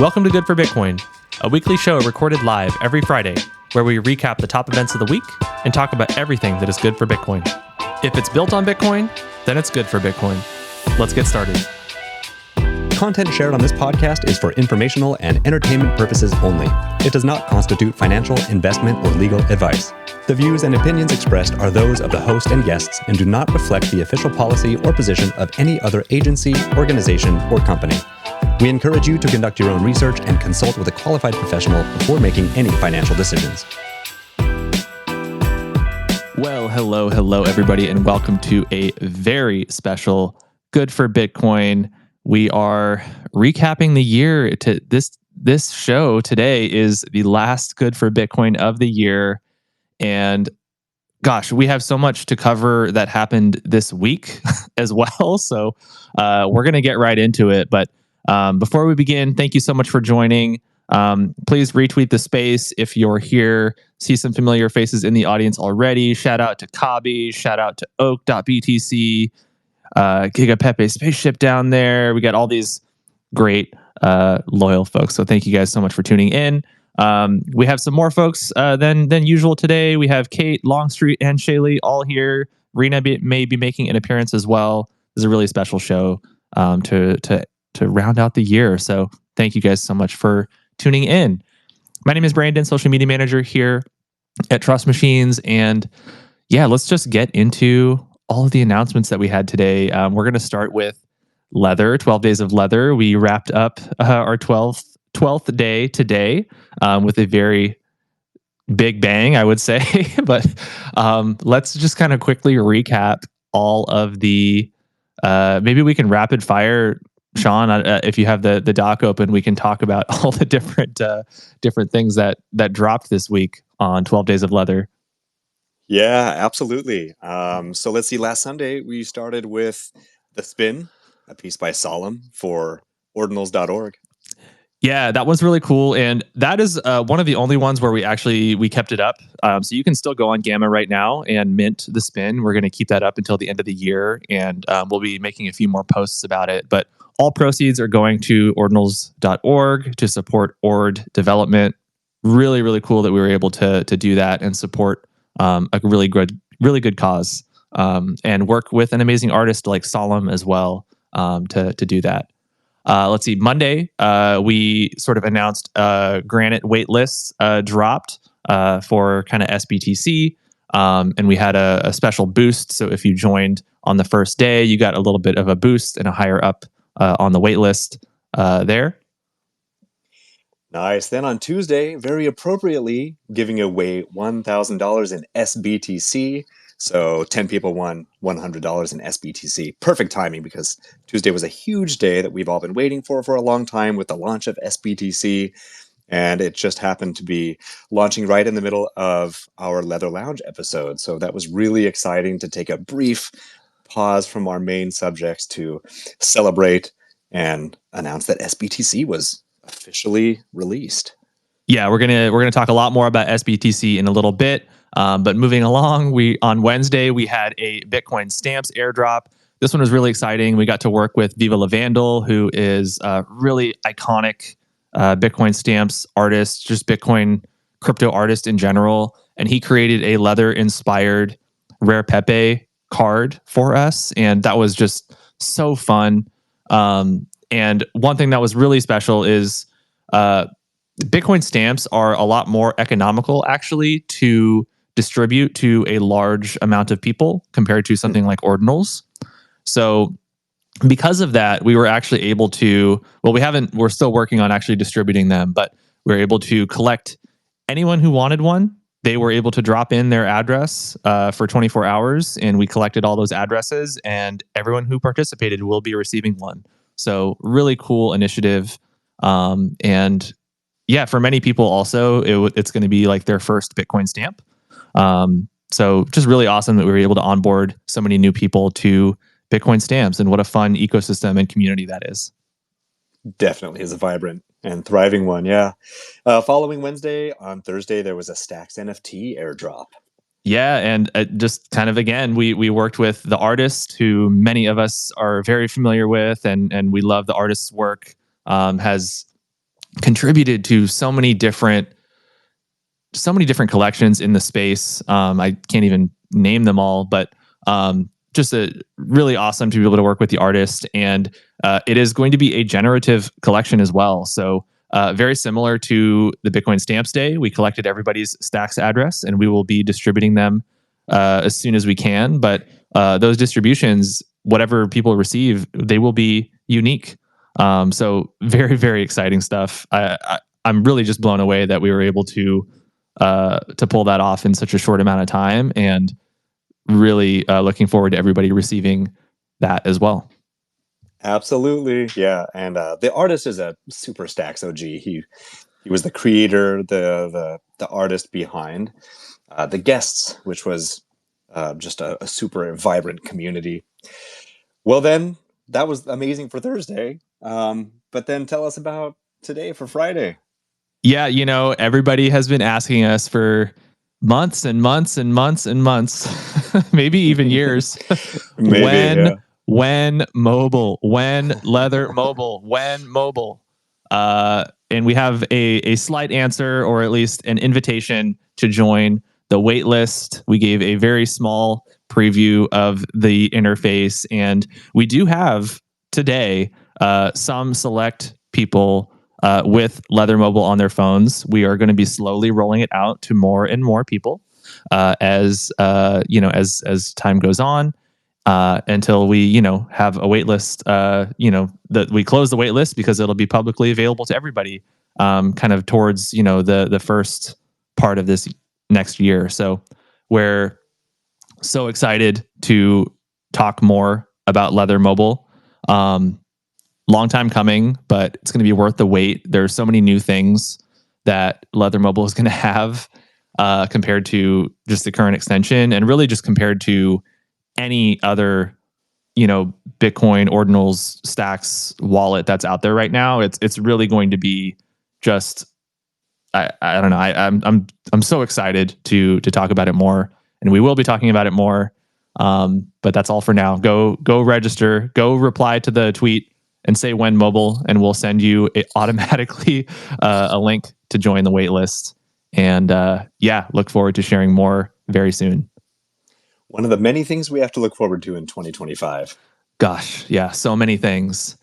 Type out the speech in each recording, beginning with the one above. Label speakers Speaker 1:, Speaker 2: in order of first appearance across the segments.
Speaker 1: Welcome to Good for Bitcoin, a weekly show recorded live every Friday, where we recap the top events of the week and talk about everything that is good for Bitcoin. If it's built on Bitcoin, then it's good for Bitcoin. Let's get started.
Speaker 2: Content shared on this podcast is for informational and entertainment purposes only. It does not constitute financial, investment, or legal advice. The views and opinions expressed are those of the host and guests and do not reflect the official policy or position of any other agency, organization, or company. We encourage you to conduct your own research and consult with a qualified professional before making any financial decisions.
Speaker 1: Well, hello, everybody, and welcome to a very special Good for Bitcoin. We are recapping the year. To this show today is the last Good for Bitcoin of the year. And gosh, we have so much to cover that happened this week as well. So we're going to get right into it. But before we begin, thank you so much for joining. Please retweet the space if you're here. See some familiar faces in the audience already. Shout out to Kabi. Shout out to Oak.btc. Giga Pepe Spaceship down there. We got all these great loyal folks. So thank you guys so much for tuning in. We have some more folks than usual today. We have Kate, Longstreet, and Shailee all here. Rena may be making an appearance as well. This is a really special show to round out the year. So thank you guys so much for tuning in. My name is Brandon, social media manager here at Trust Machines. And yeah, let's just get into all of the announcements that we had today. We're going to start with Leather, 12 Days of Leather. We wrapped up our 12th day today with a very big bang, I would say. But let's just kind of quickly recap all of the, maybe we can rapid fire, Sean, if you have the doc open, we can talk about all the different things that dropped this week on 12 Days of Leather.
Speaker 3: Yeah, absolutely. So let's see. Last Sunday, we started with The Spin, a piece by Solemn for ordinals.org.
Speaker 1: Yeah, that was really cool. And that is one of the only ones where we kept it up. So you can still go on Gamma right now and mint The Spin. We're going to keep that up until the end of the year. And we'll be making a few more posts about it. But all proceeds are going to ordinals.org to support ORD development. Really, really cool that we were able to do that and support a really good cause, and work with an amazing artist like Solemn as well to do that. Let's see. Monday, we sort of announced Granite waitlists dropped for kind of sBTC, and we had a special boost. So if you joined on the first day, you got a little bit of a boost and a higher up on the waitlist there.
Speaker 3: Nice. Then on Tuesday, very appropriately, giving away $1,000 in sBTC. So 10 people won $100 in sBTC. Perfect timing because Tuesday was a huge day that we've all been waiting for a long time with the launch of sBTC. And it just happened to be launching right in the middle of our Leather Lounge episode. So that was really exciting to take a brief pause from our main subjects to celebrate and announce that sBTC was officially released.
Speaker 1: Yeah, we're gonna talk a lot more about sBTC in a little bit. But moving along, on Wednesday we had a Bitcoin stamps airdrop. This one was really exciting. We got to work with Viva La Vandal, who is a really iconic Bitcoin stamps artist, just Bitcoin crypto artist in general, and he created a leather-inspired Rare Pepe card for us, and that was just so fun. And one thing that was really special is Bitcoin stamps are a lot more economical, actually, to distribute to a large amount of people compared to something like ordinals. So because of that, we were actually able to, we're still working on actually distributing them, but we were able to collect anyone who wanted one. They were able to drop in their address for 24 hours, and we collected all those addresses, and everyone who participated will be receiving one. So really cool initiative. And yeah, for many people also, it's going to be like their first Bitcoin stamp. So just really awesome that we were able to onboard so many new people to Bitcoin stamps, and what a fun ecosystem and community that is.
Speaker 3: Definitely is a vibrant and thriving one, yeah. Following Wednesday, on Thursday, there was a Stacks NFT airdrop.
Speaker 1: Yeah, and just kind of, again, we worked with the artist who many of us are very familiar with, and we love the artist's work. Has contributed to so many different collections in the space. I can't even name them all, but just really awesome to be able to work with the artist. And it is going to be a generative collection as well. So very similar to the Bitcoin Stamps Day, we collected everybody's Stacks address, and we will be distributing them as soon as we can. But those distributions, whatever people receive, they will be unique. So very, very exciting stuff. I'm really just blown away that we were able to pull that off in such a short amount of time, and really looking forward to everybody receiving that as well.
Speaker 3: Absolutely, yeah. And the artist is a super Stacks OG. He was the creator, the artist behind the guests, which was just a super vibrant community. Well, then that was amazing for Thursday. But then tell us about today for Friday.
Speaker 1: Yeah, everybody has been asking us for months and months and months and months, maybe even years.
Speaker 3: Maybe,
Speaker 1: when mobile, when Leather mobile, when mobile. And we have a slight answer, or at least an invitation to join the wait list. We gave a very small preview of the interface, and we do have today some select people with Leather Mobile on their phones. We are going to be slowly rolling it out to more and more people as time goes on, until we have a wait list. That we close the wait list because it'll be publicly available to everybody, kind of towards the first part of this next year. So we're so excited to talk more about Leather Mobile. Long time coming, but it's going to be worth the wait. There's so many new things that Leather Mobile is going to have compared to just the current extension, and really just compared to any other, Bitcoin, Ordinals, Stacks wallet that's out there right now. It's really going to be just, I don't know. I'm so excited to talk about it more, and we will be talking about it more. But that's all for now. Go register. Go reply to the tweet and say when mobile, and we'll send you automatically a link to join the wait list. And look forward to sharing more very soon.
Speaker 3: one of the many things we have to look forward to in 2025.
Speaker 1: Gosh, yeah, so many things.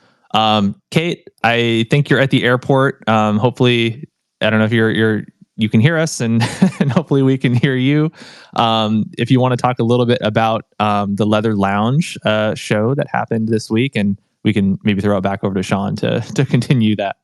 Speaker 1: Kate, I think you're at the airport. Hopefully, I don't know if you can hear us, and and hopefully we can hear you. If you want to talk a little bit about the Leather Lounge show that happened this week, and we can maybe throw it back over to Sean to continue that.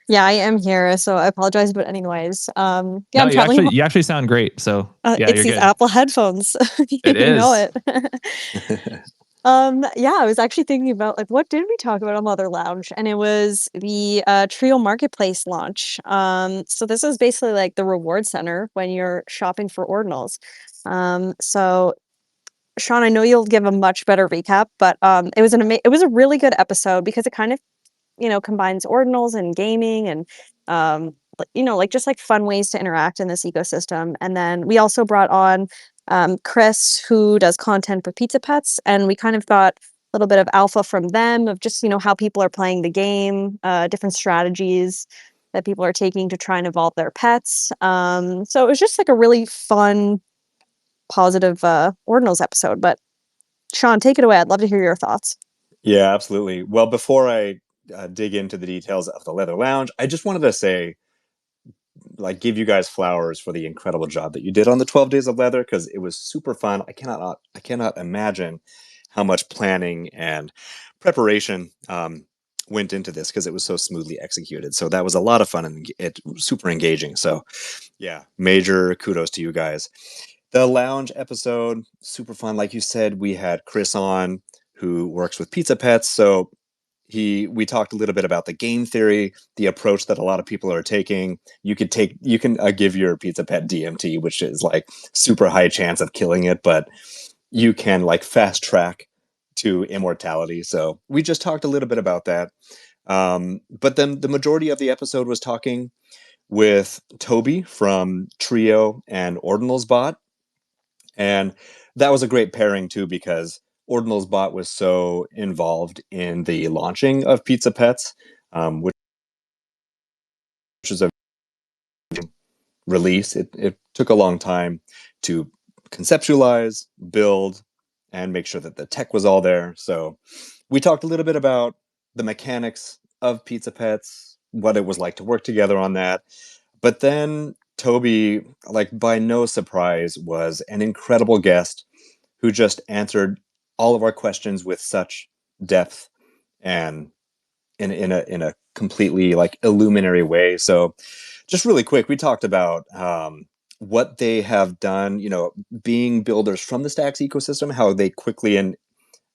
Speaker 4: Yeah, I am here, so I apologize about any noise.
Speaker 1: No, I'm traveling. You actually sound great. So
Speaker 4: it's these good Apple headphones.
Speaker 1: It is.
Speaker 4: Know it. I was actually thinking about what did we talk about on Leather Lounge, and it was the Trio Marketplace launch. So this is basically like the reward center when you're shopping for ordinals. So Sean, I know you'll give a much better recap, but it was it was a really good episode because it kind of combines ordinals and gaming and just like fun ways to interact in this ecosystem. And then we also brought on Chris, who does content for Pizza Pets, and we kind of got a little bit of alpha from them of just how people are playing the game, different strategies that people are taking to try and evolve their pets. So it was just like a really fun, positive ordinals episode. But Sean, take it away. I'd love to hear your thoughts.
Speaker 3: Yeah, absolutely. Well, before I dig into the details of the Leather Lounge, I just wanted to say, give you guys flowers for the incredible job that you did on the 12 Days of Leather, because it was super fun. I cannot imagine how much planning and preparation went into this, because it was so smoothly executed. So that was a lot of fun, and it super engaging. So yeah, major kudos to you guys. The lounge episode, super fun. Like you said, we had Chris on, who works with Pizza Pets. So we talked a little bit about the game theory, the approach that a lot of people are taking. You can give your Pizza Pet DMT, which is like super high chance of killing it, but you can fast track to immortality. So we just talked a little bit about that. But then the majority of the episode was talking with Toby from Trio and Ordinals Bot. And that was a great pairing too, because Ordinals Bot was so involved in the launching of Pizza Pets, which which is a release. It took a long time to conceptualize, build, and make sure that the tech was all there. So we talked a little bit about the mechanics of Pizza Pets, what it was like to work together on that. But then Toby, like by no surprise, was an incredible guest who just answered all of our questions with such depth and in a completely like illuminary way. So just really quick, we talked about what they have done, you know, being builders from the Stacks ecosystem, how they quickly and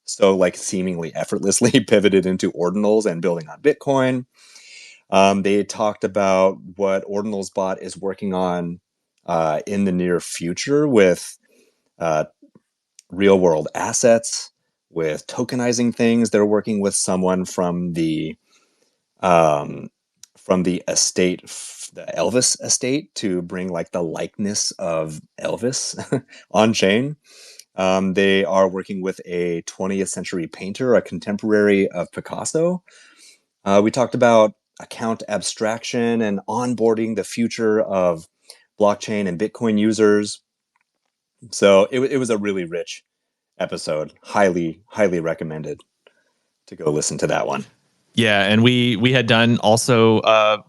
Speaker 3: so like seemingly effortlessly pivoted into ordinals and building on Bitcoin. They talked about what Ordinals Bot is working on in the near future with real world assets, with tokenizing things. They're working with someone from the estate, the Elvis estate, to bring like the likeness of Elvis on chain. They are working with a 20th century painter, a contemporary of Picasso. We talked about account abstraction and onboarding the future of blockchain and Bitcoin users. So it was a really rich episode. Highly, highly recommended to go listen to that one.
Speaker 1: Yeah, and we had done also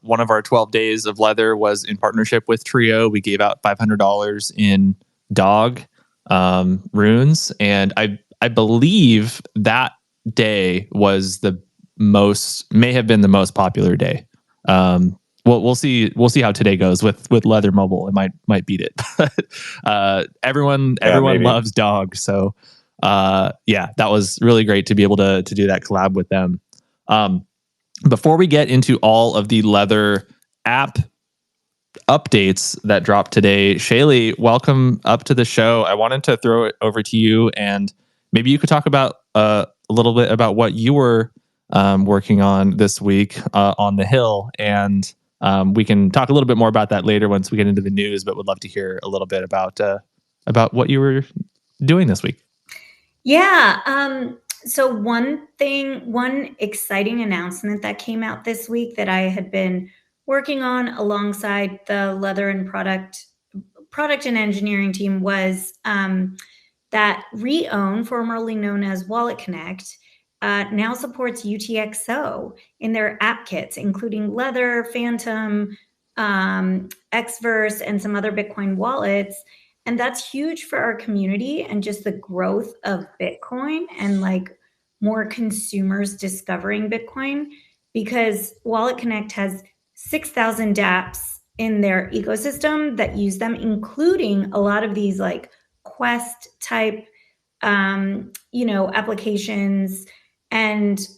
Speaker 1: one of our 12 days of leather was in partnership with Trio. We gave out $500 in dog runes, and I believe that day was may have been the most popular day. We'll see how today goes with Leather Mobile. It might beat it. Everyone loves dogs, so yeah, that was really great to be able to do that collab with them. Before we get into all of the Leather app updates that dropped today, Shailee, welcome up to the show. I wanted to throw it over to you, and maybe you could talk about a little bit about what you were working on this week on the Hill, and we can talk a little bit more about that later once we get into the news. But would love to hear a little bit about what you were doing this week.
Speaker 5: Yeah. So one exciting announcement that came out this week that I had been working on alongside the leather and product and engineering team was that Reown, formerly known as Wallet Connect, now supports UTXO in their app kits, including Leather, Phantom, Xverse, and some other Bitcoin wallets. And that's huge for our community and just the growth of Bitcoin and like more consumers discovering Bitcoin, because Wallet Connect has 6,000 dApps in their ecosystem that use them, including a lot of these like Quest type, applications. And,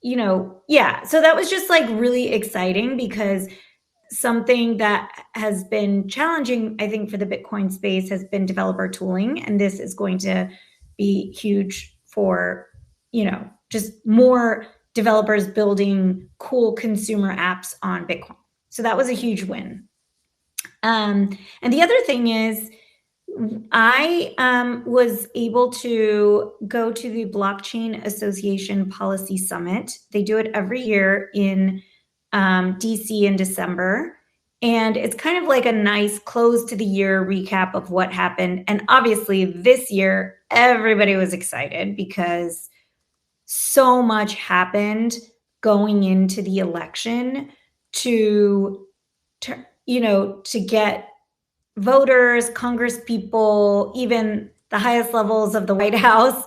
Speaker 5: yeah, so that was just like really exciting, because something that has been challenging, I think, for the Bitcoin space has been developer tooling. And this is going to be huge for, just more developers building cool consumer apps on Bitcoin. So that was a huge win. And the other thing is, I was able to go to the Blockchain Association Policy Summit. They do it every year in DC in December. And it's kind of like a nice close to the year recap of what happened. And obviously this year, everybody was excited because so much happened going into the election to get voters, Congress people, even the highest levels of the White House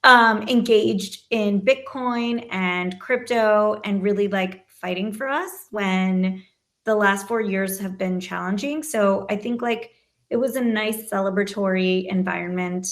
Speaker 5: engaged in Bitcoin and crypto and really like fighting for us when the last 4 years have been challenging. So I think like it was a nice celebratory environment.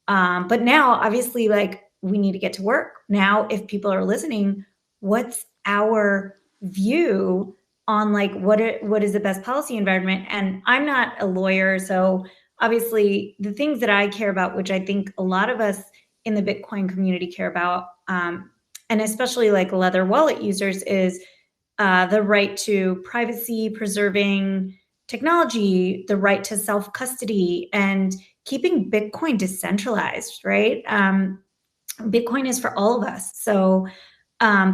Speaker 5: But now obviously like we need to get to work. Now, if people are listening, what's our view on like what is the best policy environment? And I'm not a lawyer, so obviously the things that I care about, which I think a lot of us in the Bitcoin community care about, and especially like Leather wallet users, is the right to privacy preserving technology, the right to self-custody, and keeping Bitcoin decentralized, right? Bitcoin is for all of us. So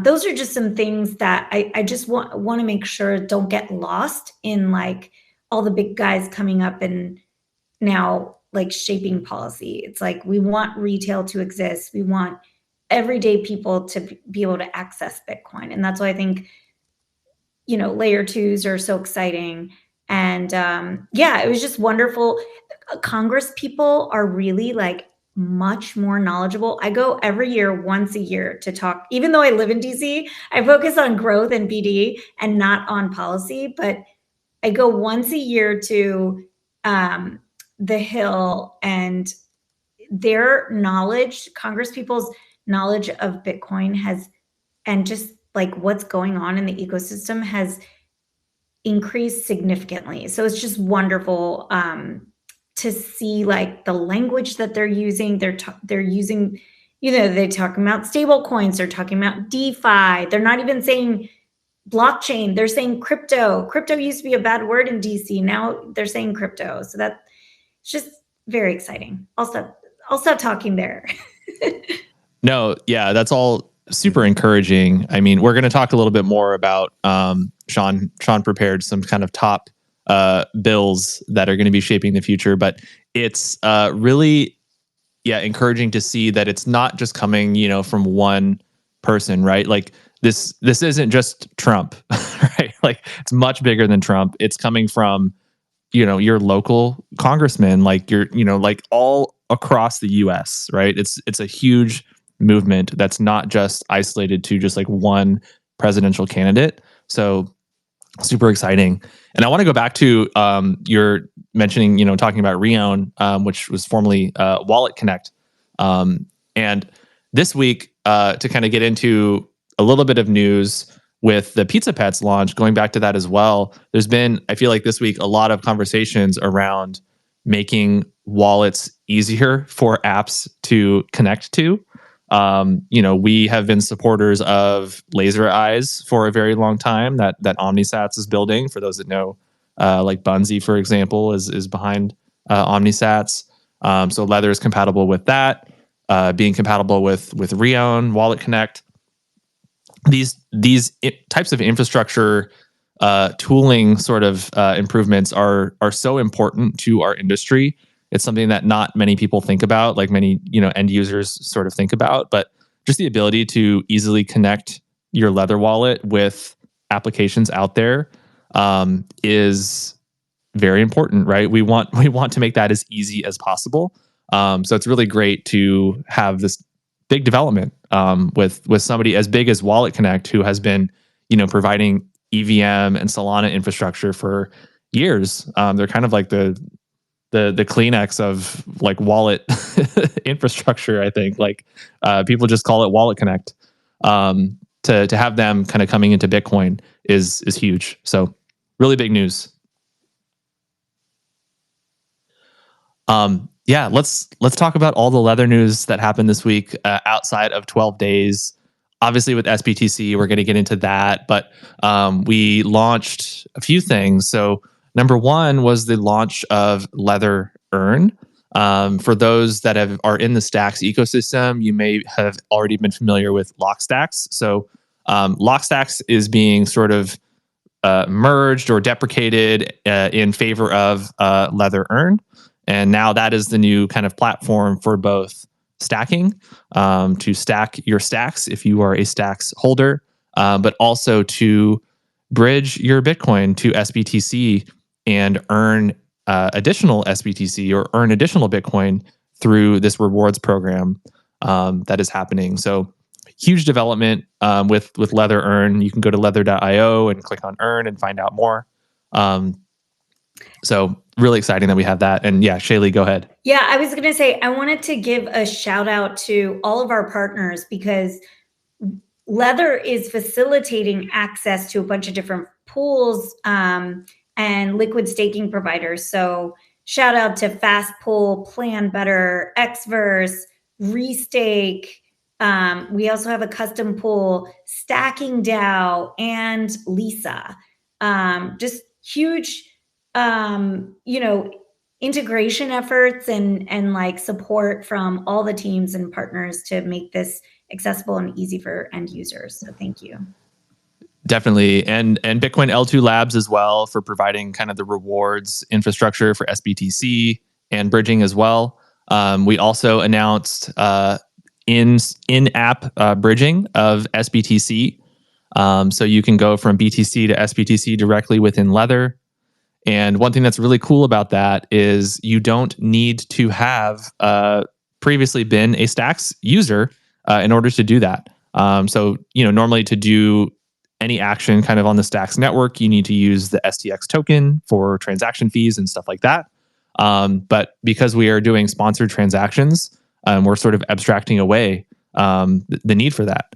Speaker 5: those are just some things that I just want to make sure don't get lost in like all the big guys coming up and now like shaping policy. It's like we want retail to exist. We want everyday people to be able to access Bitcoin. And that's why I think, layer twos are so exciting. And it was just wonderful. Congress people are really like much more knowledgeable. I go every year, once a year to talk, even though I live in DC, I focus on growth and BD and not on policy, but I go once a year to the Hill, and their knowledge, Congress people's knowledge of Bitcoin and just like what's going on in the ecosystem has increased significantly. So it's just wonderful to see like the language that they're using. They're using, they're talking about stable coins. They're talking about DeFi. They're not even saying blockchain. They're saying crypto. Crypto used to be a bad word in DC. Now they're saying crypto. So that's just very exciting. I'll stop talking there.
Speaker 1: No, yeah, that's all super encouraging. I mean, we're going to talk a little bit more about Sean prepared some kind of top bills that are going to be shaping the future, but it's really encouraging to see that it's not just coming, from one person, right? Like this isn't just Trump, right? Like it's much bigger than Trump. It's coming from your local congressman, like like all across the US, right? It's a huge movement that's not just isolated to just like one presidential candidate. So super exciting. And I want to go back to your mentioning, talking about Reown, which was formerly Wallet Connect. And this week, to kind of get into a little bit of news with the Pizza Pets launch, going back to that as well, there's been, I feel like this week, a lot of conversations around making wallets easier for apps to connect to. We have been supporters of Laser Eyes for a very long time that Omnisats is building. For those that know, like Bunzi, for example, is behind Omnisats. So Leather is compatible with that, being compatible with Reown, Wallet Connect. These types of infrastructure tooling sort of improvements are so important to our industry. It's something that not many people think about, like many end users sort of think about, but just the ability to easily connect your Leather wallet with applications out there is very important, right? We want to make that as easy as possible. So it's really great to have this big development with somebody as big as Wallet Connect, who has been providing EVM and Solana infrastructure for years. They're kind of like the Kleenex of like wallet infrastructure. I think like people just call it Wallet Connect. To have them kind of coming into Bitcoin is huge. So really big news. Let's talk about all the Leather news that happened this week outside of 12 days. Obviously, with sBTC, we're going to get into that, but we launched a few things. So number one was the launch of Leather Earn. For those that are in the Stacks ecosystem, you may have already been familiar with Lockstacks. So Lockstacks is being sort of merged or deprecated in favor of Leather Earn. And now that is the new kind of platform for both stacking, to stack your stacks if you are a Stacks holder, but also to bridge your Bitcoin to sBTC and earn additional sBTC or earn additional Bitcoin through this rewards program that is happening. So huge development with Leather Earn. You can go to leather.io and click on Earn and find out more. So really exciting that we have that. And yeah, Shailee, go ahead.
Speaker 5: Yeah, I was going to say, I wanted to give a shout out to all of our partners, because Leather is facilitating access to a bunch of different pools and liquid staking providers. So shout out to Fastpool, Plan Better, Xverse, Restake. We also have a custom pool, Stacking DAO, and Lisa. Just huge integration efforts and like support from all the teams and partners to make this accessible and easy for end users. So thank you.
Speaker 1: Definitely. And Bitcoin L2 Labs as well for providing kind of the rewards infrastructure for sBTC and bridging as well. We also announced in-app bridging of sBTC. So you can go from BTC to sBTC directly within Lether. And one thing that's really cool about that is you don't need to have previously been a Stacks user in order to do that. So, normally to do any action kind of on the Stacks network, you need to use the STX token for transaction fees and stuff like that. But because we are doing sponsored transactions, we're sort of abstracting away the need for that.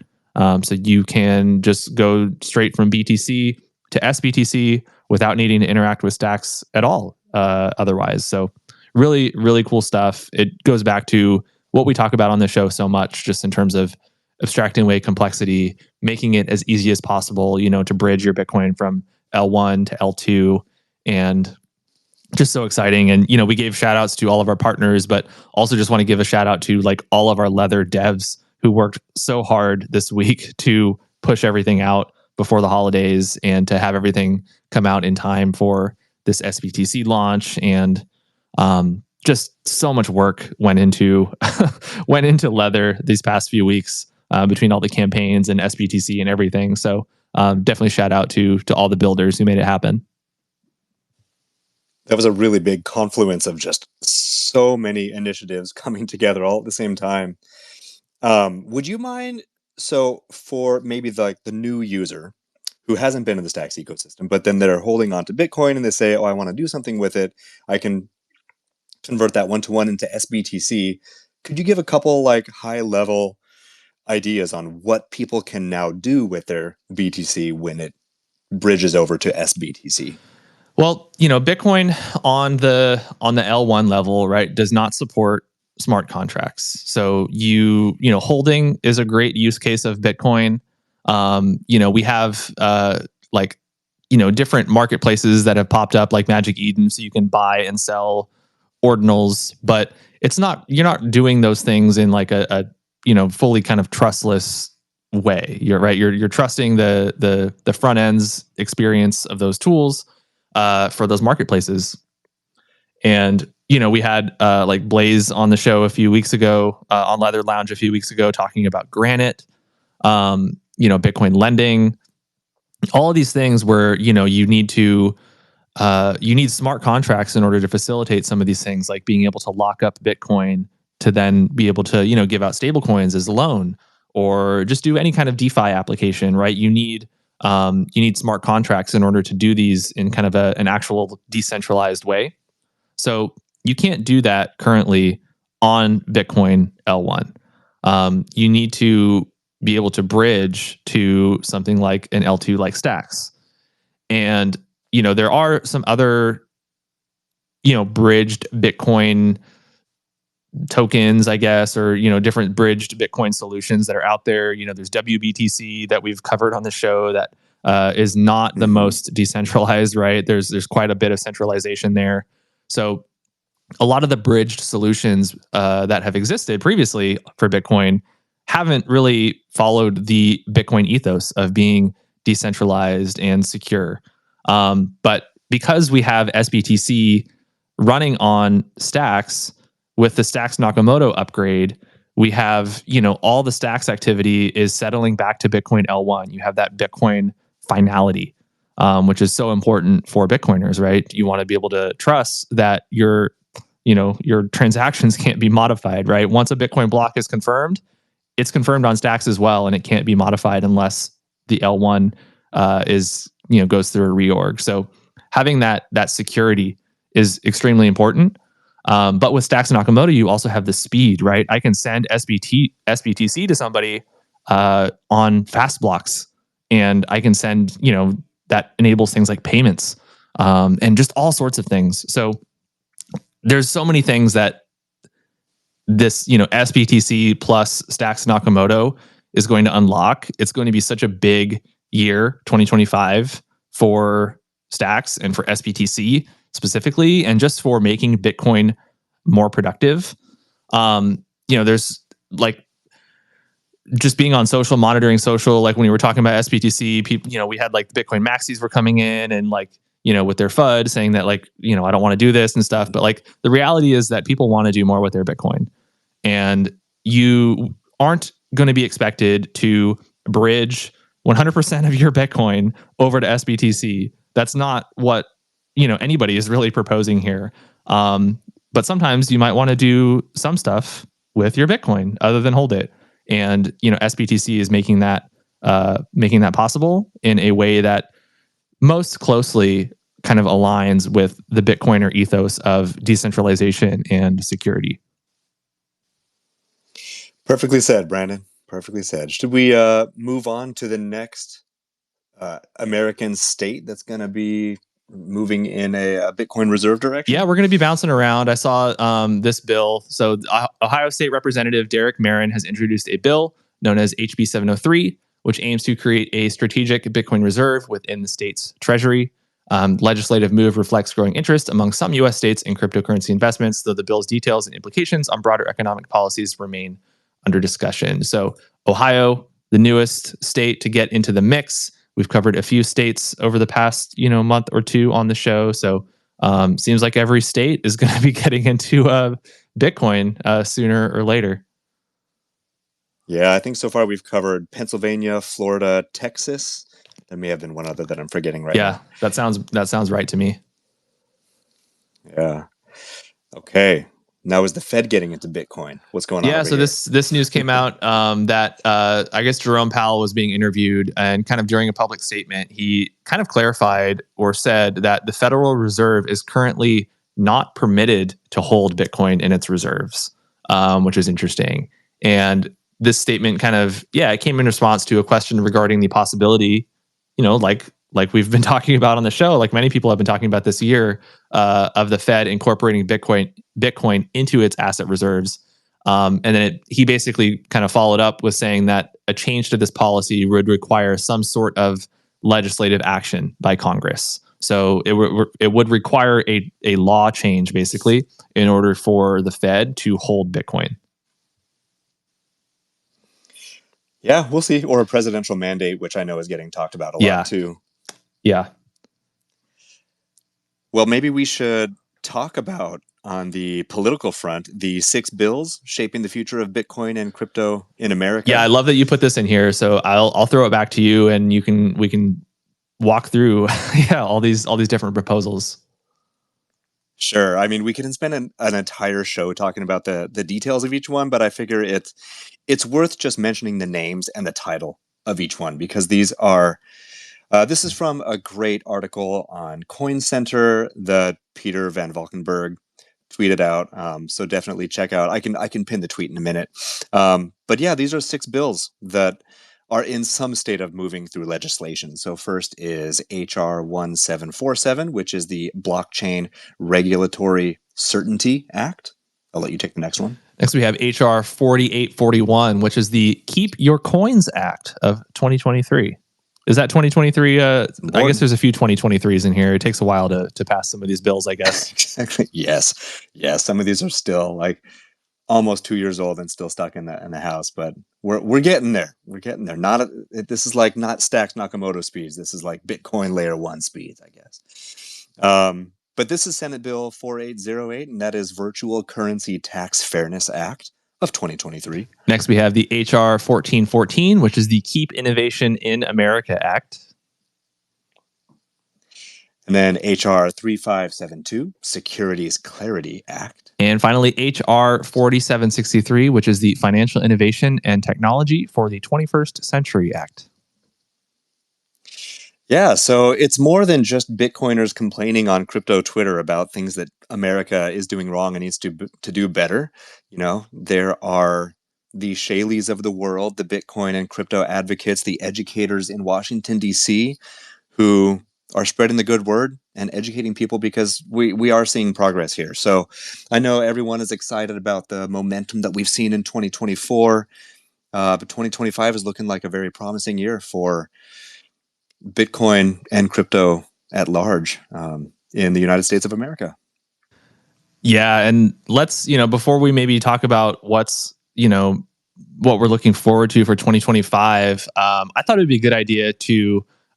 Speaker 1: So you can just go straight from BTC to sBTC without needing to interact with Stacks at all otherwise. So really, really cool stuff. It goes back to what we talk about on the show so much, just in terms of abstracting away complexity, making it as easy as possible, to bridge your Bitcoin from L1 to L2, and just so exciting. And, we gave shout outs to all of our partners, but also just want to give a shout out to like all of our Lether devs who worked so hard this week to push everything out before the holidays and to have everything come out in time for this sBTC launch. And just so much work went into Lether these past few weeks between all the campaigns and sBTC and everything. So definitely shout out to all the builders who made it happen.
Speaker 3: That was a really big confluence of just so many initiatives coming together all at the same time. Would you mind, so for maybe the new user who hasn't been in the Stacks ecosystem, but then they're holding on to Bitcoin and they say, oh, I want to do something with it, I can convert that one-to-one into sBTC. Could you give a couple like high-level ideas on what people can now do with their BTC when it bridges over to sBTC?
Speaker 1: Well, Bitcoin on the L1 level, right, does not support smart contracts. So holding is a great use case of Bitcoin. We have different marketplaces that have popped up like Magic Eden, so you can buy and sell ordinals, but you're not doing those things in like a fully kind of trustless way. You're trusting the front end's experience of those tools for those marketplaces. And we had like Blaze on the show a few weeks ago, on Lether Lounge a few weeks ago, talking about Granite, Bitcoin lending, all of these things where you need smart contracts in order to facilitate some of these things, like being able to lock up Bitcoin to then be able to give out stable coins as a loan, or just do any kind of DeFi application, right? You need smart contracts in order to do these in kind of an actual decentralized way. So you can't do that currently on Bitcoin L1. You need to be able to bridge to something like an L2 like Stacks. And, there are some other, bridged Bitcoin tokens, I guess, or, different bridged Bitcoin solutions that are out there. There's WBTC that we've covered on the show that is not the most decentralized, right? There's quite a bit of centralization there. So a lot of the bridged solutions that have existed previously for Bitcoin haven't really followed the Bitcoin ethos of being decentralized and secure. But because we have sBTC running on Stacks with the Stacks Nakamoto upgrade, we have, all the Stacks activity is settling back to Bitcoin L1. You have that Bitcoin finality, which is so important for Bitcoiners, right? You want to be able to trust that your transactions can't be modified, right? Once a Bitcoin block is confirmed, it's confirmed on Stacks as well, and it can't be modified unless the L1 goes through a reorg. So having that security is extremely important. But with Stacks Nakamoto, you also have the speed, right? I can send sBTC to somebody on fast blocks, and I can send, that enables things like payments and just all sorts of things. So there's so many things that this, sBTC plus Stacks Nakamoto is going to unlock. It's going to be such a big year, 2025, for Stacks and for sBTC specifically, and just for making Bitcoin more productive. There's like just being on social, monitoring social, like when we were talking about sBTC, people, we had like the Bitcoin maxis were coming in and like, with their FUD saying that like, I don't want to do this and stuff. But like the reality is that people want to do more with their Bitcoin, and you aren't going to be expected to bridge 100% of your Bitcoin over to sBTC. That's not what, anybody is really proposing here. But sometimes you might want to do some stuff with your Bitcoin other than hold it. And, sBTC is making that possible in a way that most closely kind of aligns with the Bitcoiner ethos of decentralization and security.
Speaker 3: Perfectly said, Brandon. Perfectly said. Should we move on to the next American state that's going to be moving in a Bitcoin reserve direction?
Speaker 1: Yeah, we're going to be bouncing around. I saw this bill. So Ohio State Representative Derek Marin has introduced a bill known as HB 703, which aims to create a strategic Bitcoin reserve within the state's treasury. Legislative move reflects growing interest among some U.S. states in cryptocurrency investments, though the bill's details and implications on broader economic policies remain under discussion. So Ohio, the newest state to get into the mix. We've covered a few states over the past, month or two on the show. So seems like every state is going to be getting into Bitcoin sooner or later.
Speaker 3: Yeah, I think so far we've covered Pennsylvania, Florida, Texas. There may have been one other that I'm forgetting right now.
Speaker 1: Yeah, that sounds right to me.
Speaker 3: Yeah. Okay. Now is the Fed getting into Bitcoin? What's going on?
Speaker 1: Yeah, so this news came out that I guess Jerome Powell was being interviewed, and kind of during a public statement, he kind of clarified or said that the Federal Reserve is currently not permitted to hold Bitcoin in its reserves, which is interesting. And this statement kind of, it came in response to a question regarding the possibility, like we've been talking about on the show, like many people have been talking about this year, of the Fed incorporating Bitcoin into its asset reserves. And then he basically kind of followed up with saying that a change to this policy would require some sort of legislative action by Congress. So it would require a law change, basically, in order for the Fed to hold Bitcoin.
Speaker 3: Yeah, we'll see. Or a presidential mandate, which I know is getting talked about a lot too.
Speaker 1: Yeah.
Speaker 3: Well, maybe we should talk about, on the political front, the 6 bills shaping the future of Bitcoin and crypto in America.
Speaker 1: Yeah, I love that you put this in here. So I'll throw it back to you, and we can walk through all these different proposals.
Speaker 3: Sure. I mean, we could spend an entire show talking about the details of each one, but I figure it's worth just mentioning the names and the title of each one, because these are this is from a great article on Coin Center that Peter Van Valkenburg tweeted out. So definitely check out. I can pin the tweet in a minute. But yeah, these are 6 bills that are in some state of moving through legislation. So first is HR 1747, which is the Blockchain Regulatory Certainty Act. I'll let you take the next one.
Speaker 1: Next, we have HR 4841, which is the Keep Your Coins Act of 2023. Is that 2023? I guess there's a few 2023s in here. It takes a while to pass some of these bills, I guess.
Speaker 3: Exactly. Yes. Some of these are still like almost 2 years old and still stuck in the house, but we're getting there. We're getting there. This is like not Stacks Nakamoto speeds. This is like Bitcoin layer 1 speeds, I guess. But this is Senate Bill 4808, and that is Virtual Currency Tax Fairness Act of 2023.
Speaker 1: Next, we have the HR 1414, which is the Keep Innovation in America Act.
Speaker 3: And then HR 3572, Securities Clarity Act.
Speaker 1: And finally, HR 4763, which is the Financial Innovation and Technology for the 21st Century Act.
Speaker 3: Yeah, so it's more than just Bitcoiners complaining on crypto Twitter about things that America is doing wrong and needs to do better. There are the Shailees of the world, the Bitcoin and crypto advocates, the educators in Washington, D.C., who are spreading the good word and educating people, because we are seeing progress here. So I know everyone is excited about the momentum that we've seen in 2024, but 2025 is looking like a very promising year for Bitcoin and crypto at large in the United States of America.
Speaker 1: Yeah, and let's, before we maybe talk about what's, what we're looking forward to for 2025, I thought it'd be a good idea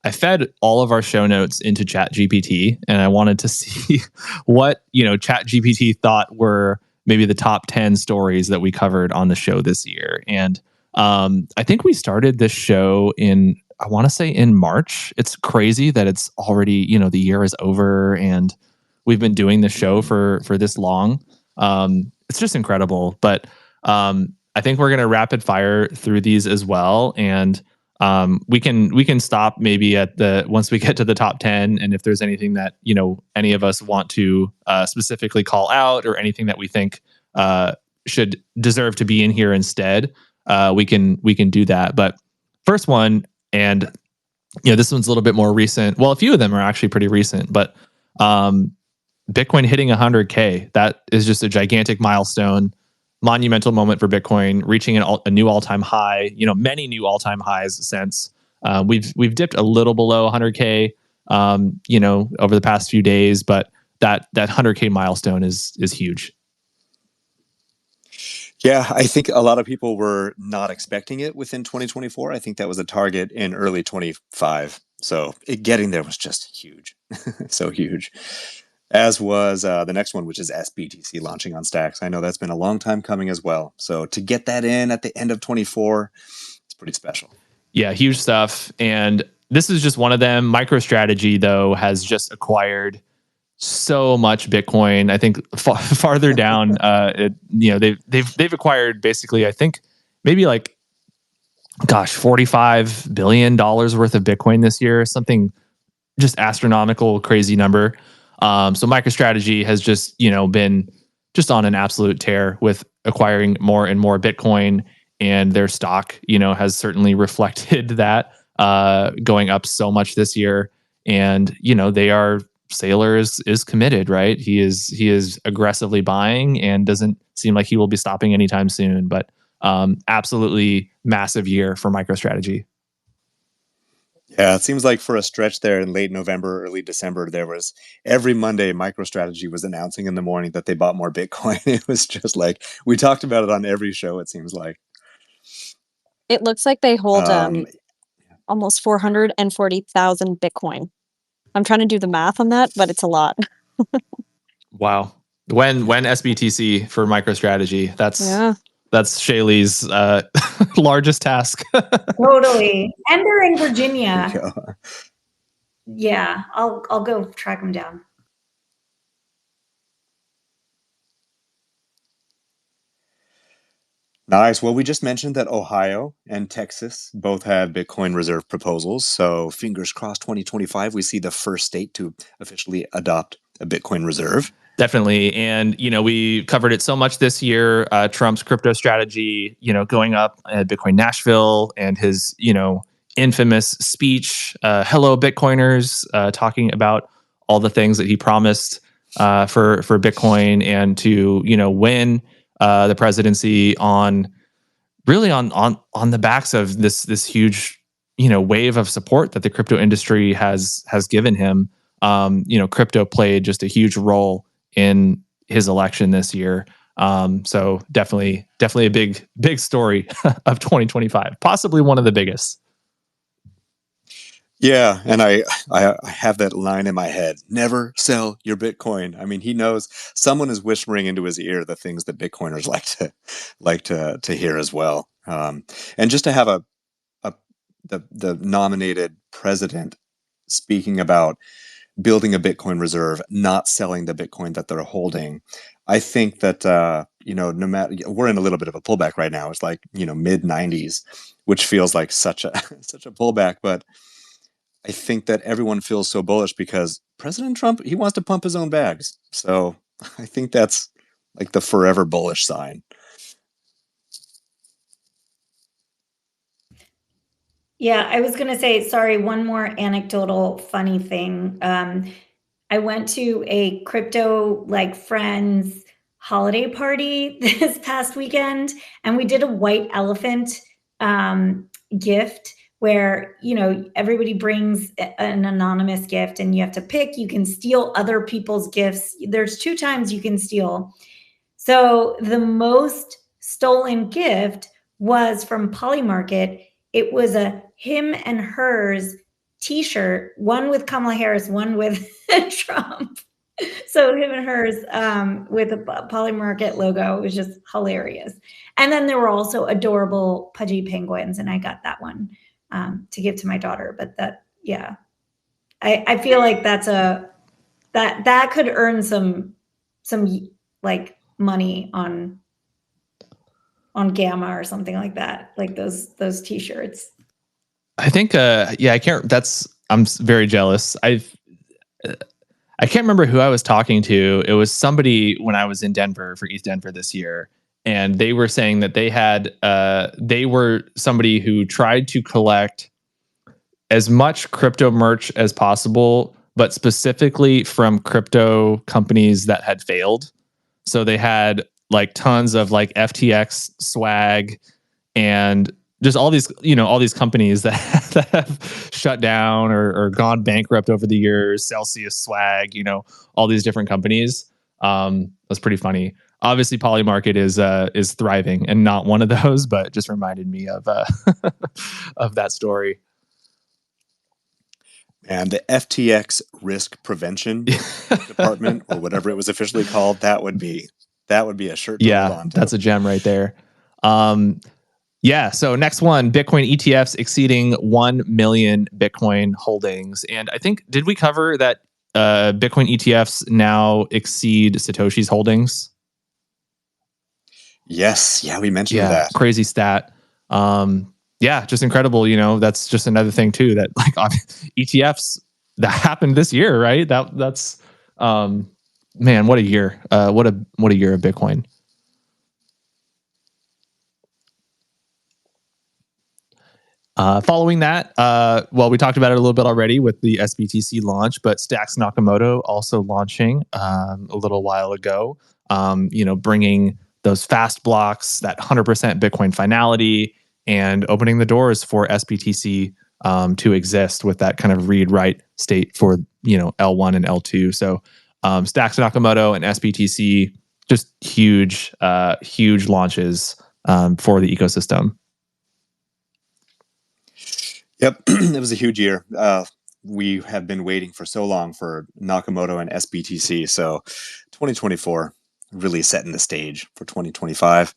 Speaker 1: I fed all of our show notes into ChatGPT, and I wanted to see what, ChatGPT thought were maybe the top 10 stories that we covered on the show this year. And I think we started this show I want to say in March. It's crazy that it's already, the year is over and we've been doing the show for this long. It's just incredible. But I think we're going to rapid fire through these as well. And we can stop maybe once we get to the top 10. And if there's anything that, any of us want to specifically call out, or anything that we think should deserve to be in here instead, we can do that. But first one, and this one's a little bit more recent. Well, a few of them are actually pretty recent, but Bitcoin hitting 100K, that is just a gigantic milestone, monumental moment for Bitcoin, reaching a new all-time high, many new all-time highs since. We've dipped a little below 100K, over the past few days, but that 100K milestone is huge.
Speaker 3: Yeah, I think a lot of people were not expecting it within 2024. I think that was a target in early 25. So getting there was just huge. So huge. As was the next one, which is sBTC launching on Stacks. I know that's been a long time coming as well. So to get that in at the end of 24, it's pretty special.
Speaker 1: Yeah, huge stuff. And this is just one of them. MicroStrategy, though, has just acquired so much Bitcoin. I think farther down, they've acquired basically, I think maybe like, $45 billion worth of Bitcoin this year, something just astronomical, crazy number. So MicroStrategy has just, been just on an absolute tear with acquiring more and more Bitcoin, and their stock, has certainly reflected that, going up so much this year. And, Saylor is committed, right? He is aggressively buying and doesn't seem like he will be stopping anytime soon, but absolutely massive year for MicroStrategy.
Speaker 3: Yeah, it seems like for a stretch there in late November, early December, there was every Monday MicroStrategy was announcing in the morning that they bought more Bitcoin. It was just like, we talked about it on every show, it seems like.
Speaker 4: It looks like they hold almost 440,000 Bitcoin. I'm trying to do the math on that, but it's a lot.
Speaker 1: Wow. When sBTC for MicroStrategy, that's Shailee's largest task.
Speaker 5: Totally. And they're in Virginia. Yeah, I'll go track them down.
Speaker 3: Nice. Well, we just mentioned that Ohio and Texas both have Bitcoin reserve proposals. So fingers crossed 2025, we see the first state to officially adopt a Bitcoin reserve.
Speaker 1: Definitely. And, we covered it so much this year, Trump's crypto strategy, going up at Bitcoin Nashville, and his, infamous speech, hello Bitcoiners, talking about all the things that he promised for Bitcoin, and to, win the presidency on the backs of this huge, wave of support that the crypto industry has given him. Crypto played just a huge role in his election this year. So definitely a big story of 2025, possibly one of the biggest.
Speaker 3: Yeah, and I have that line in my head: never sell your Bitcoin. I mean, he knows someone is whispering into his ear the things that Bitcoiners like to hear as well. And just to have the nominated president speaking about building a Bitcoin reserve, not selling the Bitcoin that they're holding, I think that no matter, we're in a little bit of a pullback right now. It's like mid 90s, which feels like such a pullback, but I think that everyone feels so bullish because President Trump, he wants to pump his own bags. So I think that's like the forever bullish sign.
Speaker 5: Yeah, I was going to say, sorry, one more anecdotal funny thing. I went to a crypto friends holiday party this past weekend, and we did a white elephant gift where, everybody brings an anonymous gift and you have to pick. You can steal other people's gifts. There's 2 times you can steal. So the most stolen gift was from Polymarket. It was a him and hers t-shirt, one with Kamala Harris, one with Trump. So him and hers with a Polymarket logo. It was just hilarious. And then there were also adorable pudgy penguins, and I got that one to give to my daughter. But I feel like that could earn some like money on Gamma or something like that, like those t-shirts.
Speaker 1: I think I can't. I'm very jealous. I can't remember who I was talking to. It was somebody when I was in Denver for East Denver this year, and they were saying that they were somebody who tried to collect as much crypto merch as possible, but specifically from crypto companies that had failed. So they had like tons of like FTX swag and just all these companies that have shut down or gone bankrupt over the years, Celsius swag, all these different companies. That's pretty funny. Obviously Polymarket is thriving and not one of those, but just reminded me of of that story.
Speaker 3: And the FTX risk prevention department, or whatever it was officially called, that would be a shirt to hold on to.
Speaker 1: That's a gem right there. So next one, Bitcoin ETFs exceeding 1 million Bitcoin holdings. And I think, did we cover that Bitcoin ETFs now exceed Satoshi's holdings?
Speaker 3: Yes. Yeah, we mentioned that.
Speaker 1: Crazy stat. Just incredible. That's just another thing too, that like ETFs that happened this year, right? That's man, what a year. What a year of Bitcoin. Following that, we talked about it a little bit already with the sBTC launch, but Stacks Nakamoto also launching a little while ago, bringing those fast blocks, that 100% Bitcoin finality, and opening the doors for sBTC to exist with that kind of read-write state for L1 and L2. So Stacks Nakamoto and sBTC, just huge launches for the ecosystem.
Speaker 3: Yep, it was a huge year. We have been waiting for so long for Nakamoto and sBTC. So 2024 really setting the stage for 2025.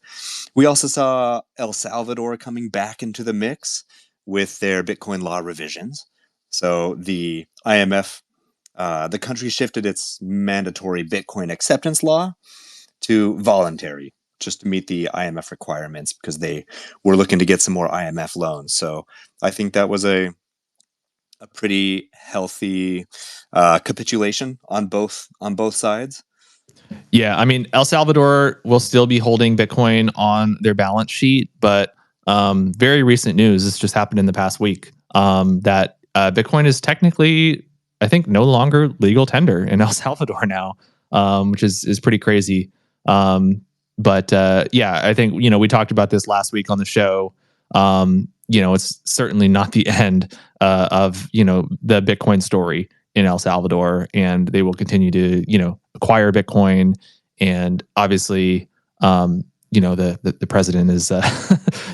Speaker 3: We also saw El Salvador coming back into the mix with their Bitcoin law revisions. So the IMF, the country shifted its mandatory Bitcoin acceptance law to voluntary, just to meet the IMF requirements, because they were looking to get some more IMF loans. So I think that was a pretty healthy capitulation on both sides.
Speaker 1: Yeah, I mean, El Salvador will still be holding Bitcoin on their balance sheet, but very recent news, this just happened in the past week, that Bitcoin is technically, I think, no longer legal tender in El Salvador now, which is pretty crazy. But I think, we talked about this last week on the show. It's certainly not the end of, the Bitcoin story in El Salvador, and they will continue to, acquire Bitcoin. And obviously, the president is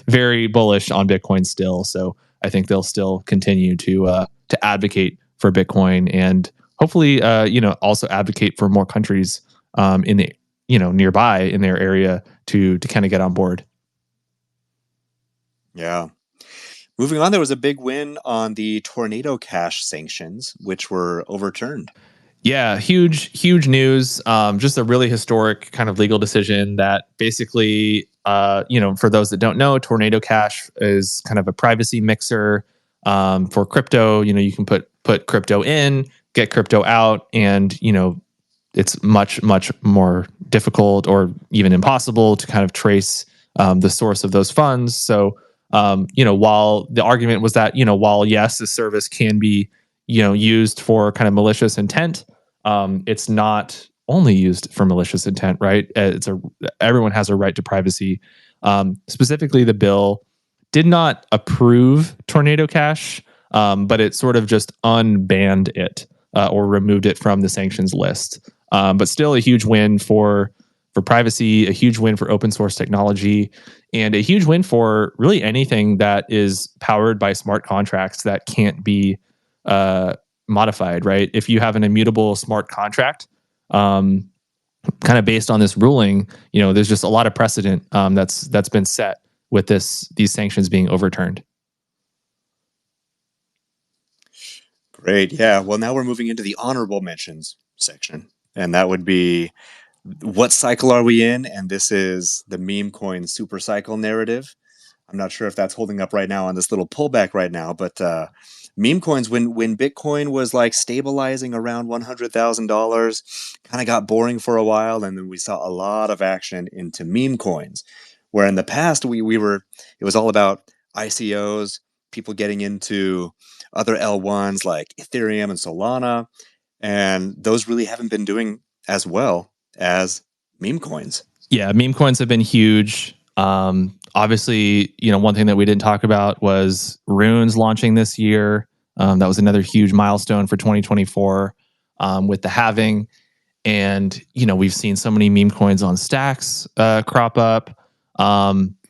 Speaker 1: very bullish on Bitcoin still. So I think they'll still continue to advocate for Bitcoin, and hopefully, also advocate for more countries in the nearby in their area to kind of get on board.
Speaker 3: Yeah. Moving on, there was a big win on the Tornado Cash sanctions, which were overturned.
Speaker 1: Yeah, huge news. Just a really historic kind of legal decision that basically, for those that don't know, Tornado Cash is kind of a privacy mixer for crypto. You can put crypto in, get crypto out, and it's much more difficult or even impossible to kind of trace the source of those funds. So, while the argument was that, while yes, the service can be, used for kind of malicious intent, it's not only used for malicious intent, right? Everyone has a right to privacy. Specifically, the bill did not approve Tornado Cash, but it sort of just unbanned it or removed it from the sanctions list. But still a huge win for privacy, a huge win for open source technology, and a huge win for really anything that is powered by smart contracts that can't be modified, right? If you have an immutable smart contract, kind of based on this ruling, there's just a lot of precedent that's been set with these sanctions being overturned.
Speaker 3: Great. Yeah. Well, now we're moving into the honorable mentions section, and that would be what cycle are we in? And this is the meme coin super cycle narrative. I'm not sure if that's holding up right now on this little pullback right now, but meme coins, when Bitcoin was like stabilizing around $100,000, kind of got boring for a while, and then we saw a lot of action into meme coins. Where in the past it was all about ICOs, people getting into other L1s like Ethereum and Solana, and those really haven't been doing as well as meme coins.
Speaker 1: Yeah, meme coins have been huge. Obviously, one thing that we didn't talk about was Runes launching this year. That was another huge milestone for 2024 with the halving. And, we've seen so many meme coins on stacks crop up.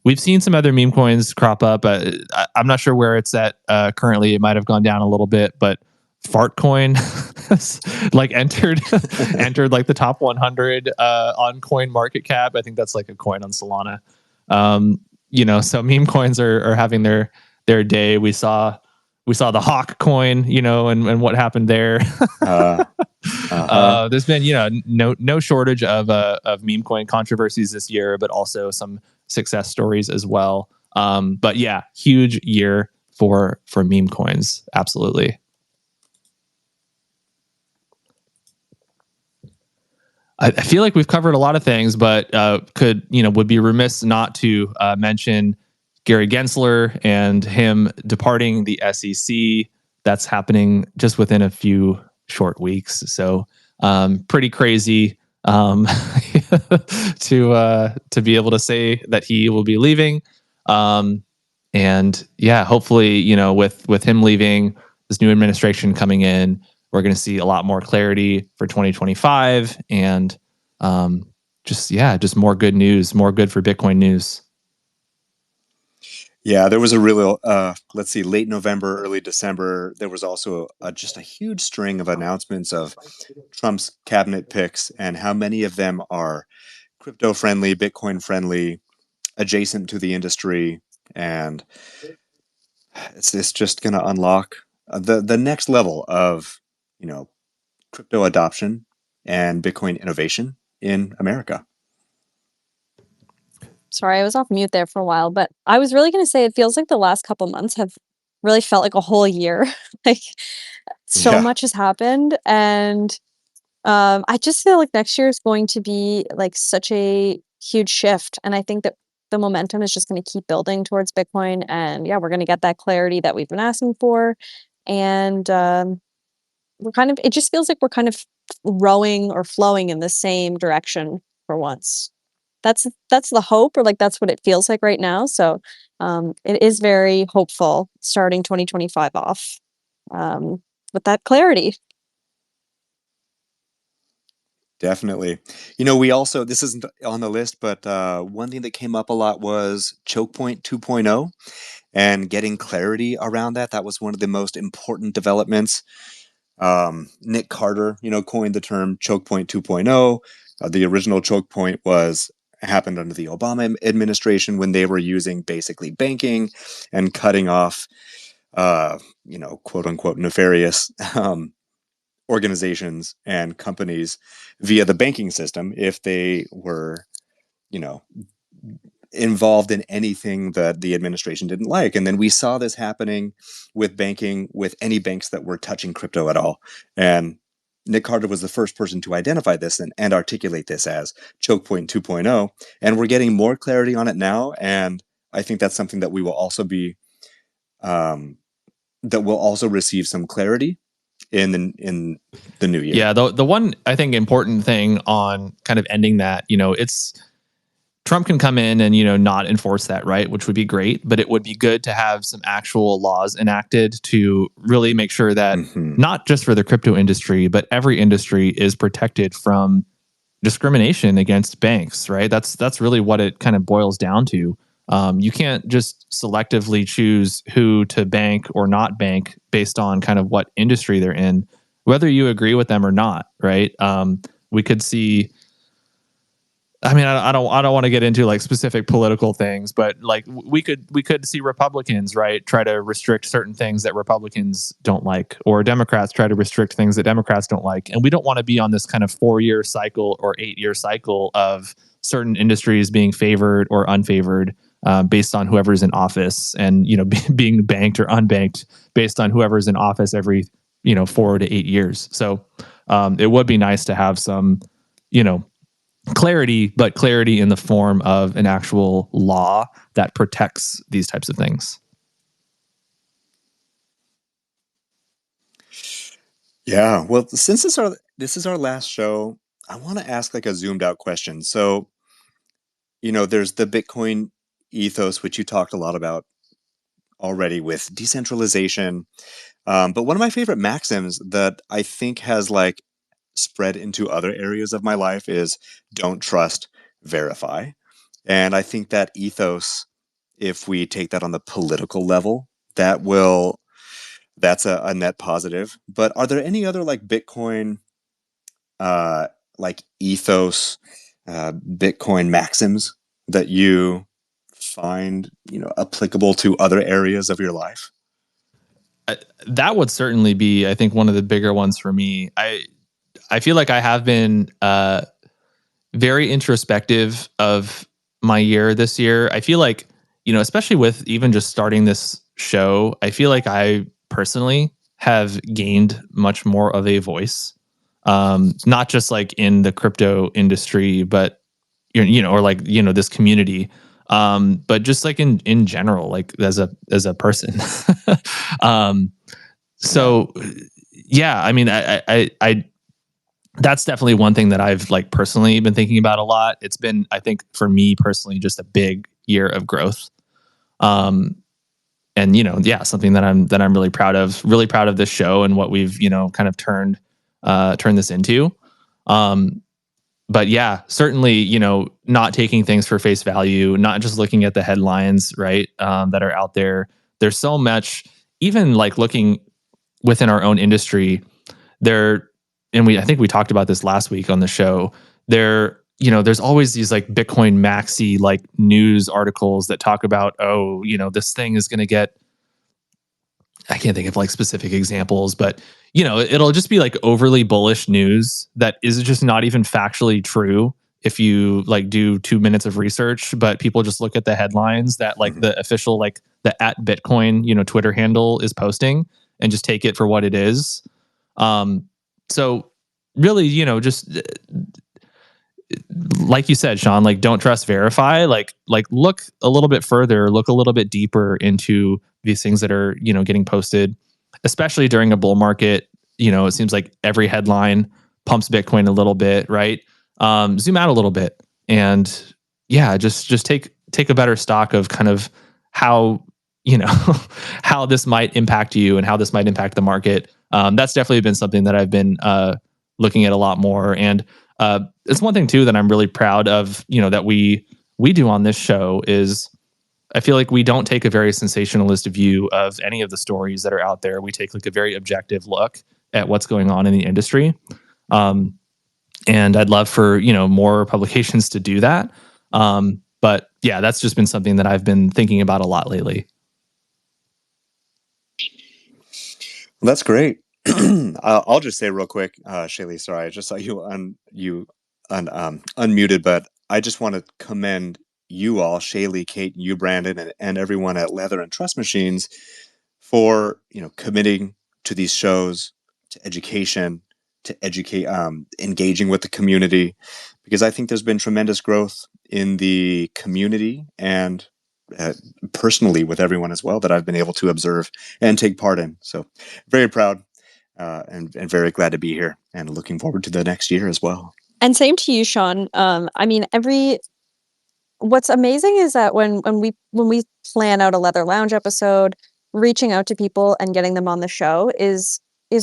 Speaker 1: We've seen some other meme coins crop up. I'm not sure where it's at currently. It might have gone down a little bit, but Fartcoin like entered like the top 100 on Coin Market Cap. I think that's like a coin on Solana. So meme coins are having their day. We saw the Hawk coin, and what happened there. There's been no shortage of meme coin controversies this year, but also some success stories as well. But yeah, huge year for meme coins. Absolutely. I feel like we've covered a lot of things, but would be remiss not to mention Gary Gensler and him departing the SEC. That's happening just within a few short weeks. So pretty crazy to be able to say that he will be leaving. And yeah, hopefully, with him leaving, this new administration coming in, we're going to see a lot more clarity for 2025 and just more good news, more good for Bitcoin news.
Speaker 3: Yeah, there was a real, late November, early December, there was also just a huge string of announcements of Trump's cabinet picks and how many of them are crypto-friendly, Bitcoin-friendly, adjacent to the industry. And it's just going to unlock the next level of, crypto adoption and Bitcoin innovation in America.
Speaker 4: Sorry, I was off mute there for a while, but I was really going to say it feels like the last couple months have really felt like a whole year. Like so much has happened, and I just feel like next year is going to be like such a huge shift, and I think that the momentum is just going to keep building towards Bitcoin, and we're going to get that clarity that we've been asking for, and it just feels like we're kind of rowing or flowing in the same direction for once. That's the hope, or like that's what it feels like right now. So it is very hopeful starting 2025 off with that clarity.
Speaker 3: Definitely. We also, this isn't on the list, but one thing that came up a lot was choke point 2.0 and getting clarity around that. That was one of the most important developments. Nick Carter, coined the term choke point 2.0. The original choke point happened under the Obama administration when they were using basically banking and cutting off, quote unquote nefarious organizations and companies via the banking system if they were, involved in anything that the administration didn't like. And then we saw this happening with banking, with any banks that were touching crypto at all. And Nick Carter was the first person to identify this and articulate this as choke point 2.0. And we're getting more clarity on it now. And I think that's something that we will also be, that will also receive some clarity in the new year.
Speaker 1: Yeah, the one I think important thing on kind of ending that, it's Trump can come in and not enforce that, right, which would be great, but it would be good to have some actual laws enacted to really make sure that not just for the crypto industry, but every industry is protected from discrimination against banks, right? That's really what it kind of boils down to. You can't just selectively choose who to bank or not bank based on kind of what industry they're in, whether you agree with them or not, right? We could see. I mean, I don't want to get into like specific political things, but like we could see Republicans, right, try to restrict certain things that Republicans don't like, or Democrats try to restrict things that Democrats don't like, and we don't want to be on this kind of 4-year cycle or 8-year cycle of certain industries being favored or unfavored based on whoever's in office, and being banked or unbanked based on whoever's in office every 4 to 8 years. So it would be nice to have some clarity, but clarity in the form of an actual law that protects these types of things.
Speaker 3: Yeah, well, since this is our last show, I want to ask like a zoomed out question. So, there's the Bitcoin ethos, which you talked a lot about already with decentralization. But one of my favorite maxims that I think has like spread into other areas of my life is don't trust, verify. And I think that ethos, if we take that on the political level, that's a net positive. But are there any other like Bitcoin like ethos, Bitcoin maxims that you find applicable to other areas of your life?
Speaker 1: That would certainly be, I think, one of the bigger ones for me. I feel like I have been very introspective of my year this year. I feel like, especially with even just starting this show, I feel like I personally have gained much more of a voice, not just like in the crypto industry, but or like this community, but just like in general, like as a person. So yeah, I mean, I that's definitely one thing that I've like personally been thinking about a lot. It's been, I think, for me personally, just a big year of growth. And something that I'm really proud of this show and what we've, kind of turned this into. But yeah, certainly, not taking things for face value, not just looking at the headlines, right, that are out there. There's so much, even like looking within our own industry there. And I think we talked about this last week on the show. There's always these like Bitcoin maxi like news articles that talk about, this thing is going to get, I can't think of like specific examples, but it'll just be like overly bullish news that is just not even factually true if you like do 2 minutes of research, but people just look at the headlines that like the official, like the @Bitcoin, Twitter handle is posting and just take it for what it is. So really, just like you said, Sean, like don't trust, verify, like look a little bit further, look a little bit deeper into these things that are, getting posted, especially during a bull market. It seems like every headline pumps Bitcoin a little bit, right? Zoom out a little bit and just take a better stock of kind of how, how this might impact you and how this might impact the market. That's definitely been something that I've been looking at a lot more. And it's one thing too that I'm really proud of, that we do on this show is I feel like we don't take a very sensationalist view of any of the stories that are out there. We take like a very objective look at what's going on in the industry. And I'd love for, more publications to do that. But yeah, that's just been something that I've been thinking about a lot lately.
Speaker 3: Well, that's great. I'll just say real quick, Shailee, sorry, I just saw you unmuted, but I just want to commend you all, Shailee, Kate, you, Brandon, and everyone at Leather and Trust Machines for, committing to these shows, to education, engaging with the community, because I think there's been tremendous growth in the community and personally with everyone as well that I've been able to observe and take part in. So very proud and very glad to be here and looking forward to the next year as well.
Speaker 4: And same to you, Sean. I mean, what's amazing is that when we plan out a Leather Lounge episode, reaching out to people and getting them on the show is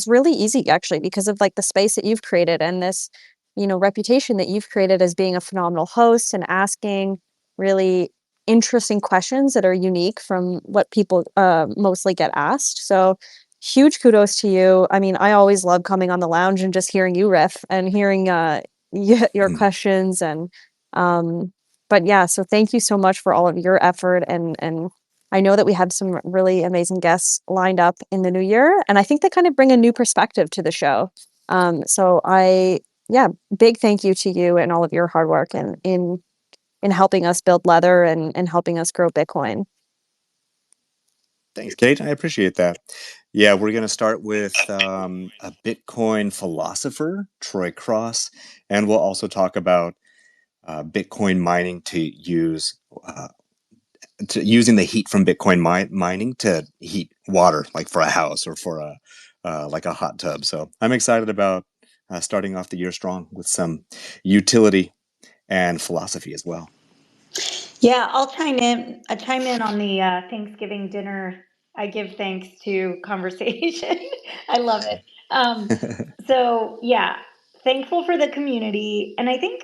Speaker 4: really easy, actually, because of like the space that you've created and this reputation that you've created as being a phenomenal host and asking really interesting questions that are unique from what people mostly get asked. So huge kudos to you. I mean, I always love coming on the lounge and just hearing you riff and hearing your questions. And but yeah, so thank you so much for all of your effort. And I know that we have some really amazing guests lined up in the new year, and I think they kind of bring a new perspective to the show. So big thank you to you and all of your hard work and in helping us build Leather and helping us grow Bitcoin.
Speaker 3: Thanks, Kate. I appreciate that. Yeah, we're going to start with a Bitcoin philosopher, Troy Cross, and we'll also talk about Bitcoin mining using the heat from Bitcoin mining to heat water, like for a house or for a hot tub. So I'm excited about starting off the year strong with some utility and philosophy as well.
Speaker 5: Yeah, I'll chime in. I chime in on the Thanksgiving dinner. I give thanks to conversation. I love it. So yeah, thankful for the community, and I think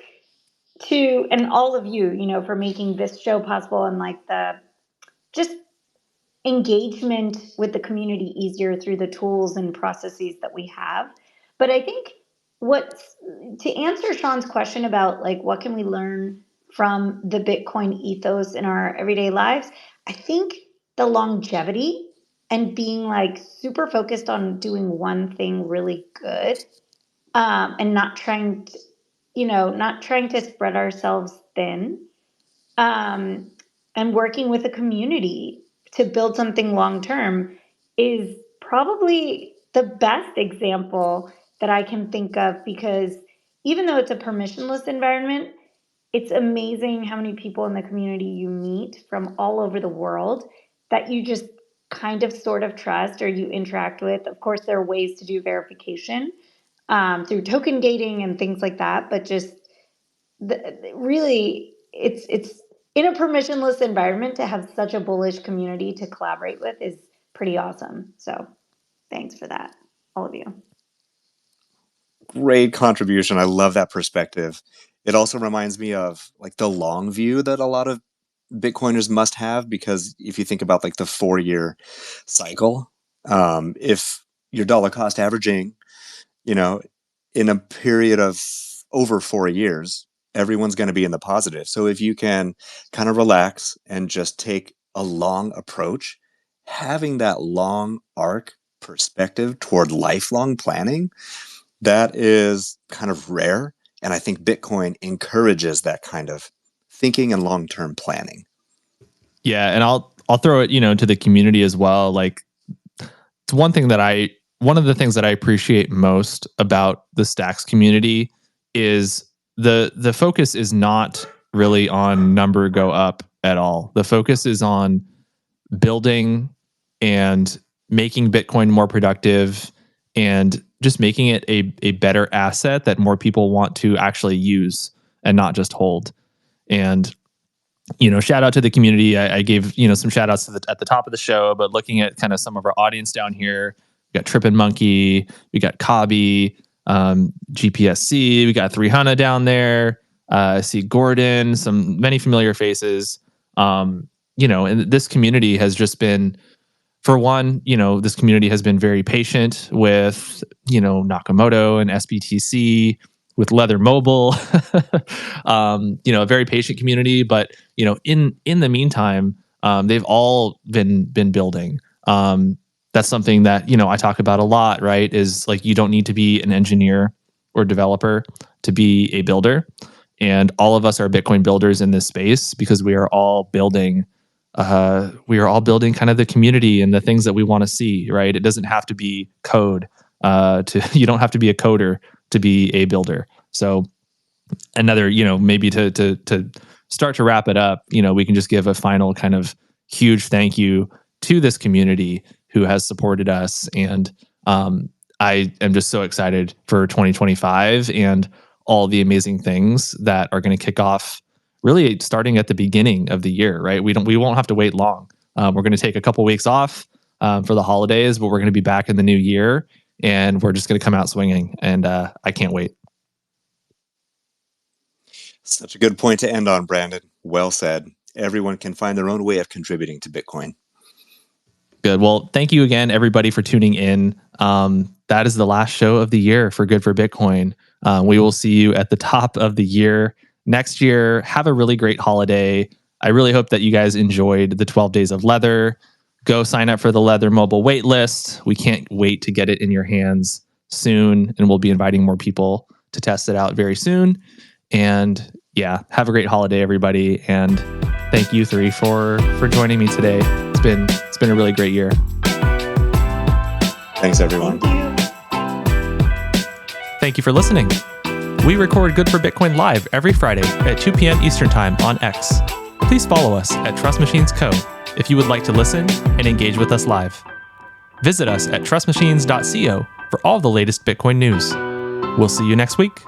Speaker 5: and all of you, for making this show possible and like the just engagement with the community easier through the tools and processes that we have. But I think to answer Sean's question about like what can we learn from the Bitcoin ethos in our everyday lives, I think the longevity and being like super focused on doing one thing really good, and not trying to spread ourselves thin, and working with a community to build something long term is probably the best example that I can think of, because even though it's a permissionless environment, it's amazing how many people in the community you meet from all over the world that you just kind of sort of trust or you interact with. Of course, there are ways to do verification through token gating and things like that, but just really it's in a permissionless environment to have such a bullish community to collaborate with is pretty awesome. So thanks for that, all of you.
Speaker 3: Great contribution. I love that perspective. It also reminds me of like the long view that a lot of Bitcoiners must have, because if you think about like the 4-year cycle, if you're dollar cost averaging, in a period of over 4 years, everyone's going to be in the positive. So if you can kind of relax and just take a long approach, having that long arc perspective toward lifelong planning, that is kind of rare. And I think Bitcoin encourages that kind of thinking and long-term planning.
Speaker 1: Yeah, and I'll throw it, to the community as well. Like, it's one of the things that I appreciate most about the Stacks community is the focus is not really on number go up at all. The focus is on building and making Bitcoin more productive and just making it a better asset that more people want to actually use and not just hold. And shout out to the community. I gave some shout outs at the top of the show, but looking at kind of some of our audience down here, we got Trippin' Monkey, we got Cobby, GPSC, we got 300 down there. I see Gordon, many familiar faces. And this community has just been, for one, this community has been very patient with, Nakamoto and sBTC, with Leather Mobile, a very patient community. But in the meantime, they've all been building. That's something that I talk about a lot. Right? Is like you don't need to be an engineer or developer to be a builder, and all of us are Bitcoin builders in this space because we are all building. We are all building kind of the community and the things that we want to see. Right? It doesn't have to be code. You don't have to be a coder to be a builder. So another, maybe to start to wrap it up, we can just give a final kind of huge thank you to this community who has supported us. And I am just so excited for 2025 and all the amazing things that are going to kick off really starting at the beginning of the year, right? We won't have to wait long. We're going to take a couple weeks off for the holidays, but we're going to be back in the new year. And we're just going to come out swinging, and I can't wait.
Speaker 3: Such a good point to end on, Brandon. Well said. Everyone can find their own way of contributing to Bitcoin.
Speaker 1: Good. Well, thank you again, everybody, for tuning in. That is the last show of the year for Good for Bitcoin. We will see you at the top of the year next year. Have a really great holiday. I really hope that you guys enjoyed the 12 days of leather. Go sign up for the leather mobile wait list. We can't wait to get it in your hands soon, and we'll be inviting more people to test it out very soon. And yeah, have a great holiday, everybody. And thank you three for joining me today. It's been a really great year.
Speaker 3: Thanks, everyone.
Speaker 1: Thank you for listening. We record Good for Bitcoin live every Friday at 2 p.m. Eastern Time on X. Please follow us at Trust Machines Co. if you would like to listen and engage with us live. Visit us at trustmachines.co for all the latest Bitcoin news. We'll see you next week.